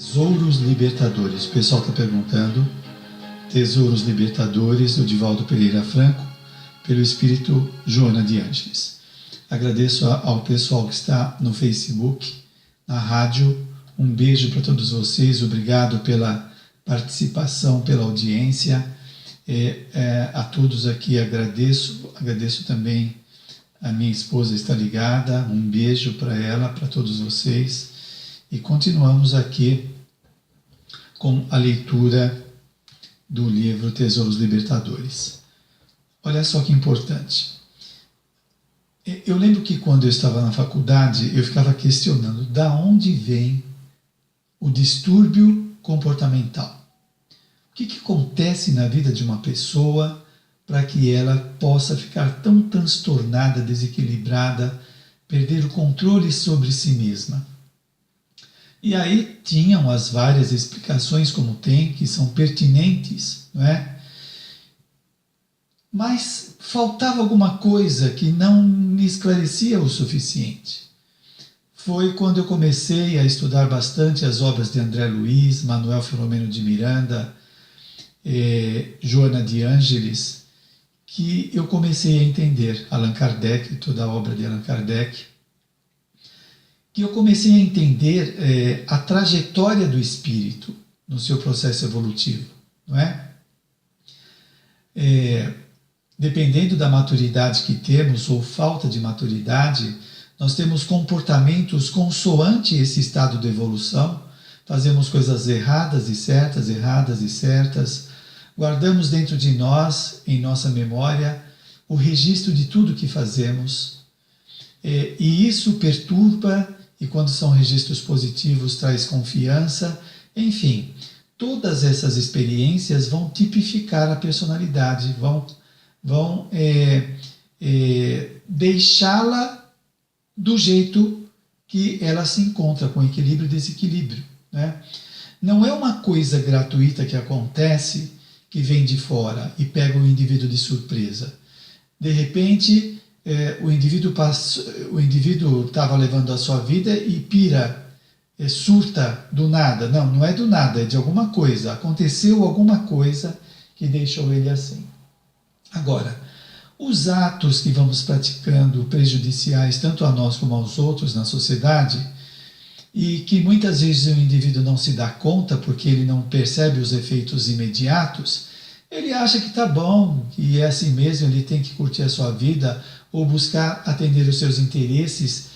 Tesouros Libertadores. O pessoal está perguntando. Tesouros Libertadores, do Divaldo Pereira Franco, pelo Espírito Joana de Ângeles. Agradeço ao pessoal que está no Facebook, na rádio. Um beijo para todos vocês. Obrigado pela participação, pela audiência. A todos aqui agradeço. Agradeço também a minha esposa está ligada. Um beijo para ela, para todos vocês. E continuamos aqui com a leitura do livro Tesouros Libertadores. Olha só que importante. Eu lembro que quando eu estava na faculdade, eu ficava questionando da onde vem o distúrbio comportamental. O que acontece na vida de uma pessoa para que ela possa ficar tão transtornada, desequilibrada, perder o controle sobre si mesma? E aí tinham as várias explicações como tem, que são pertinentes, não é? Mas faltava alguma coisa que não me esclarecia o suficiente. Foi quando eu comecei a estudar bastante as obras de André Luiz, Manuel Filomeno de Miranda, Joana de Ângeles, que eu comecei a entender Allan Kardec, toda a obra de Allan Kardec, que eu comecei a entender a trajetória do espírito no seu processo evolutivo, não é? Dependendo da maturidade que temos ou falta de maturidade, nós temos comportamentos consoante esse estado de evolução, fazemos coisas erradas e certas, guardamos dentro de nós, em nossa memória, o registro de tudo que fazemos, e isso perturba. E quando são registros positivos, traz confiança. Enfim, todas essas experiências vão tipificar a personalidade, vão deixá-la do jeito que ela se encontra, com equilíbrio e desequilíbrio, né? Não é uma coisa gratuita que acontece, que vem de fora e pega o indivíduo de surpresa. De repente, o indivíduo estava levando a sua vida e pira, surta do nada. Não é do nada, é de alguma coisa. Aconteceu alguma coisa que deixou ele assim. Agora, os atos que vamos praticando prejudiciais tanto a nós como aos outros na sociedade, e que muitas vezes o indivíduo não se dá conta porque ele não percebe os efeitos imediatos, ele acha que está bom, que é assim mesmo, ele tem que curtir a sua vida ou buscar atender os seus interesses,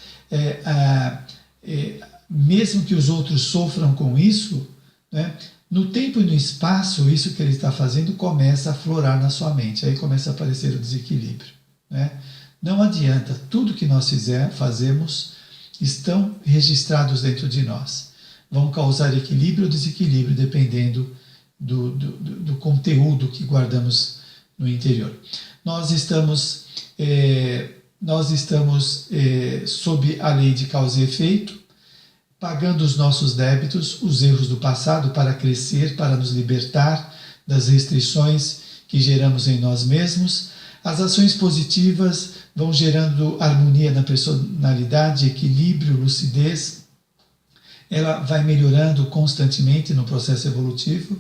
mesmo que os outros sofram com isso, né? No tempo e no espaço, isso que ele está fazendo começa a aflorar na sua mente, aí começa a aparecer o desequilíbrio, né? Não adianta, tudo que nós fazemos estão registrados dentro de nós. Vão causar equilíbrio ou desequilíbrio, dependendo do conteúdo que guardamos no interior. Nós estamos sob a lei de causa e efeito, pagando os nossos débitos, os erros do passado, para crescer, para nos libertar das restrições que geramos em nós mesmos. As ações positivas vão gerando harmonia na personalidade, equilíbrio, lucidez. Ela vai melhorando constantemente no processo evolutivo.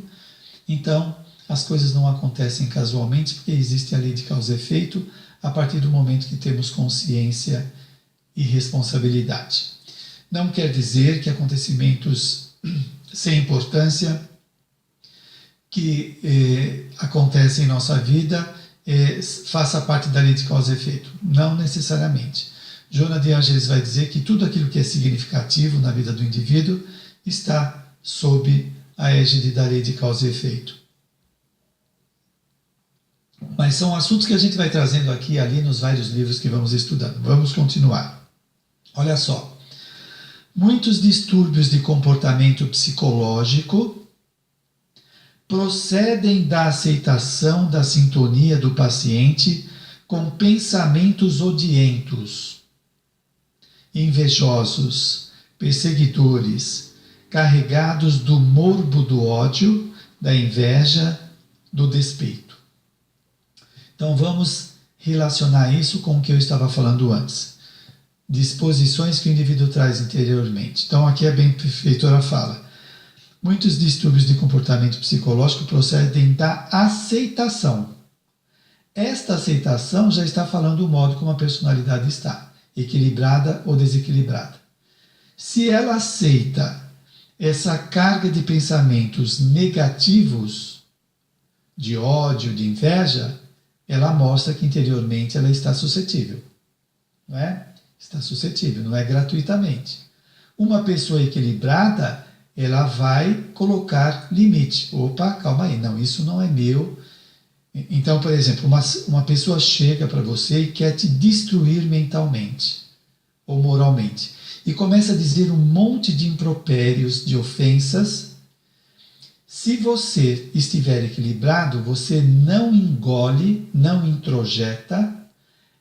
Então, as coisas não acontecem casualmente, porque existe a lei de causa e efeito a partir do momento que temos consciência e responsabilidade. Não quer dizer que acontecimentos sem importância que acontecem em nossa vida faça parte da lei de causa e efeito. Não necessariamente. Joana de Ângeles vai dizer que tudo aquilo que é significativo na vida do indivíduo está sob a égide da lei de causa e efeito. Mas são assuntos que a gente vai trazendo aqui e ali nos vários livros que vamos estudando. Vamos continuar. Olha só. Muitos distúrbios de comportamento psicológico procedem da aceitação da sintonia do paciente com pensamentos odientos, invejosos, perseguidores, carregados do morbo do ódio, da inveja, do despeito. Então vamos relacionar isso com o que eu estava falando antes. disposições que o indivíduo traz interiormente. Então aqui a benfeitora fala: Muitos distúrbios de comportamento psicológico procedem da aceitação. Esta aceitação já está falando do modo como a personalidade está, equilibrada ou desequilibrada. Se ela aceita essa carga de pensamentos negativos, de ódio, de inveja, ela mostra que interiormente ela está suscetível. Não é? Está suscetível, não é gratuitamente. Uma pessoa equilibrada, ela vai colocar limite. Opa, calma aí, não, isso não é meu. Então, por exemplo, uma pessoa chega para você e quer te destruir mentalmente ou moralmente e começa a dizer um monte de impropérios, de ofensas. Se você estiver equilibrado, você não engole, não introjeta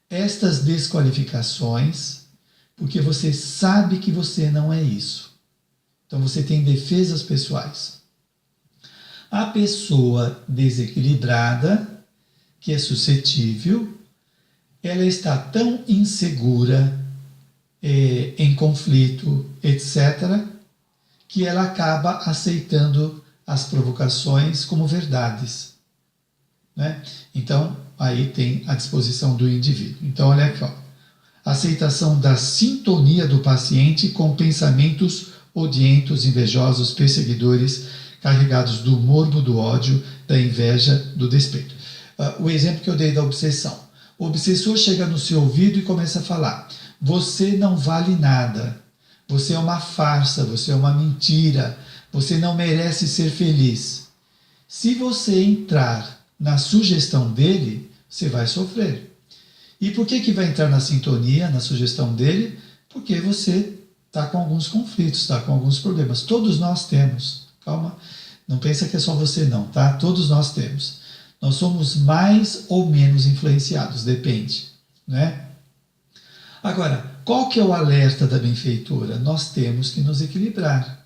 estas desqualificações, porque você sabe que você não é isso. Então você tem defesas pessoais. A pessoa desequilibrada, que é suscetível, ela está tão insegura, em conflito, etc., que ela acaba aceitando as provocações como verdades. Né? Então, aí tem a disposição do indivíduo. Então, olha aqui, ó. Aceitação da sintonia do paciente com pensamentos odientos, invejosos, perseguidores, carregados do morbo, do ódio, da inveja, do despeito. O exemplo que eu dei da obsessão. O obsessor chega no seu ouvido e começa a falar: você não vale nada, você é uma farsa, você é uma mentira, você não merece ser feliz. Se você entrar na sugestão dele, você vai sofrer. E por que vai entrar na sintonia, na sugestão dele? Porque você está com alguns conflitos, está com alguns problemas. Todos nós temos. Calma, não pensa que é só você não, tá? Todos nós temos. Nós somos mais ou menos influenciados, depende, né? Agora, qual que é o alerta da benfeitora? Nós temos que nos equilibrar.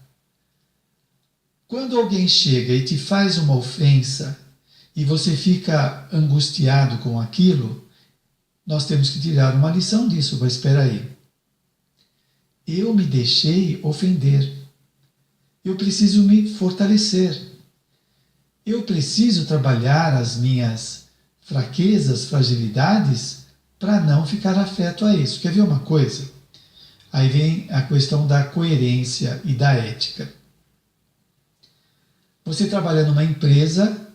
Quando alguém chega e te faz uma ofensa e você fica angustiado com aquilo, nós temos que tirar uma lição disso. Mas espera aí. Eu me deixei ofender. Eu preciso me fortalecer. Eu preciso trabalhar as minhas fraquezas, fragilidades, para não ficar afeto a isso. Quer ver uma coisa? Aí vem a questão da coerência e da ética. Você trabalha numa empresa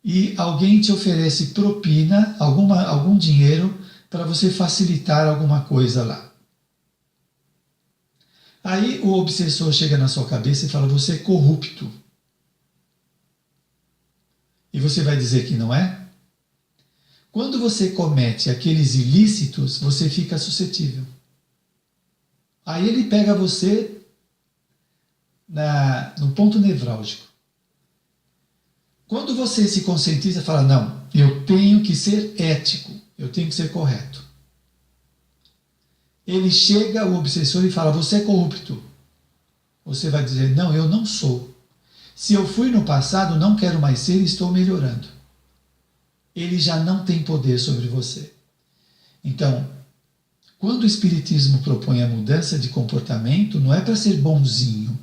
e alguém te oferece propina, algum dinheiro, para você facilitar alguma coisa lá. Aí o obsessor chega na sua cabeça e fala: você é corrupto. E você vai dizer que não é? Quando você comete aqueles ilícitos, você fica suscetível. Aí ele pega você no ponto nevrálgico. Quando você se conscientiza e fala: não, eu tenho que ser ético, eu tenho que ser correto. Ele chega, o obsessor, e fala: você é corrupto. Você vai dizer: não, eu não sou. Se eu fui no passado, não quero mais ser e estou melhorando. Ele já não tem poder sobre você. Então, quando o Espiritismo propõe a mudança de comportamento, não é para ser bonzinho.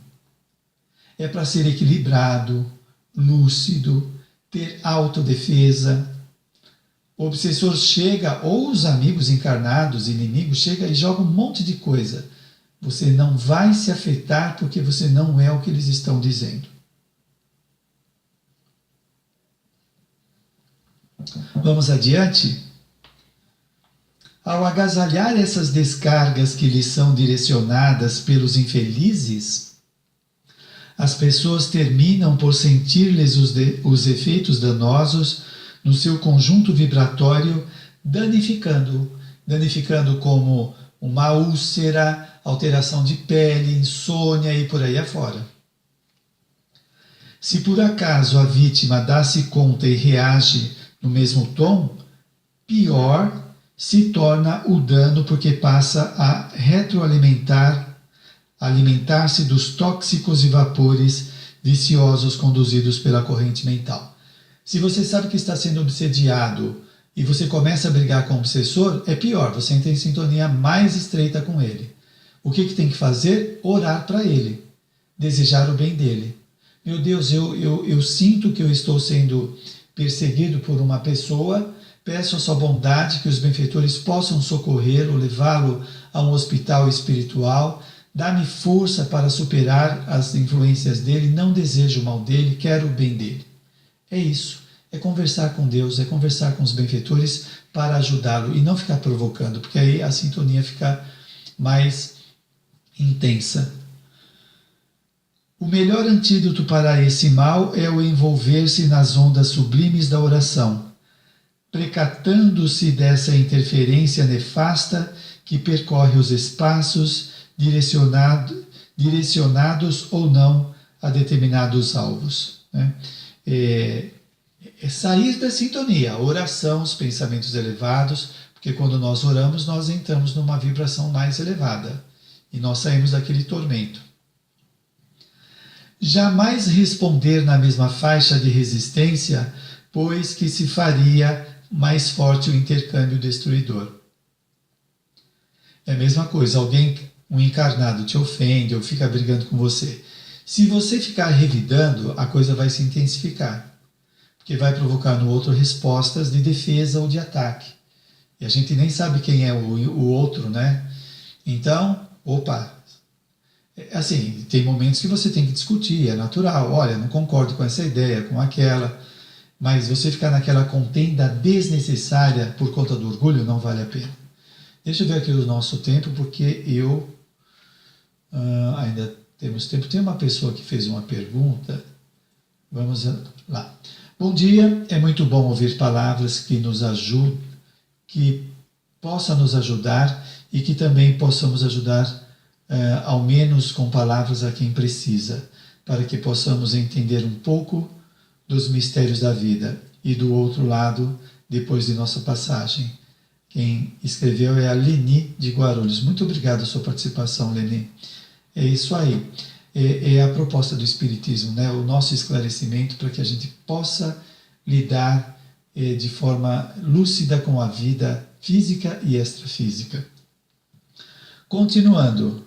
É para ser equilibrado, lúcido, ter autodefesa. O obsessor chega, ou os amigos encarnados, inimigos, chega e joga um monte de coisa. Você não vai se afetar porque você não é o que eles estão dizendo. Vamos adiante? Ao agasalhar essas descargas que lhes são direcionadas pelos infelizes, as pessoas terminam por sentir-lhes os efeitos danosos no seu conjunto vibratório, danificando como uma úlcera, alteração de pele, insônia e por aí afora. Se por acaso a vítima dá-se conta e reage no mesmo tom, pior se torna o dano, porque passa a alimentar-se dos tóxicos e vapores viciosos conduzidos pela corrente mental. Se você sabe que está sendo obsediado e você começa a brigar com o obsessor, é pior, você entra em sintonia mais estreita com ele. O que tem que fazer? Orar para ele, desejar o bem dele. meu Deus, eu sinto que eu estou sendo perseguido por uma pessoa, peço a sua bondade que os benfeitores possam socorrê-lo, levá-lo a um hospital espiritual, dá-me força para superar as influências dele, não desejo o mal dele, quero o bem dele. É isso, é conversar com Deus, é conversar com os benfeitores para ajudá-lo e não ficar provocando, porque aí a sintonia fica mais intensa. O melhor antídoto para esse mal é o envolver-se nas ondas sublimes da oração, precatando-se dessa interferência nefasta que percorre os espaços, direcionados ou não a determinados alvos. Né? É sair da sintonia, a oração, os pensamentos elevados, porque quando nós oramos, nós entramos numa vibração mais elevada e nós saímos daquele tormento. Jamais responder na mesma faixa de resistência, pois que se faria mais forte o intercâmbio destruidor. É a mesma coisa, um encarnado te ofende ou fica brigando com você. Se você ficar revidando, a coisa vai se intensificar, porque vai provocar no outro respostas de defesa ou de ataque. E a gente nem sabe quem é o outro, né? Então, assim, tem momentos que você tem que discutir, é natural. Olha, não concordo com essa ideia, com aquela, mas você ficar naquela contenda desnecessária por conta do orgulho não vale a pena. Deixa eu ver aqui o nosso tempo, porque ainda temos tempo. Tem uma pessoa que fez uma pergunta. Vamos lá. Bom dia, é muito bom ouvir palavras que nos ajudem, que possa nos ajudar e que também possamos ajudar ao menos com palavras a quem precisa, para que possamos entender um pouco dos mistérios da vida e do outro lado depois de nossa passagem. Quem escreveu é a Leni de Guarulhos. Muito obrigado a sua participação, Leni. É isso aí. É a proposta do Espiritismo, né? O nosso esclarecimento para que a gente possa lidar de forma lúcida com a vida física e extrafísica. Continuando.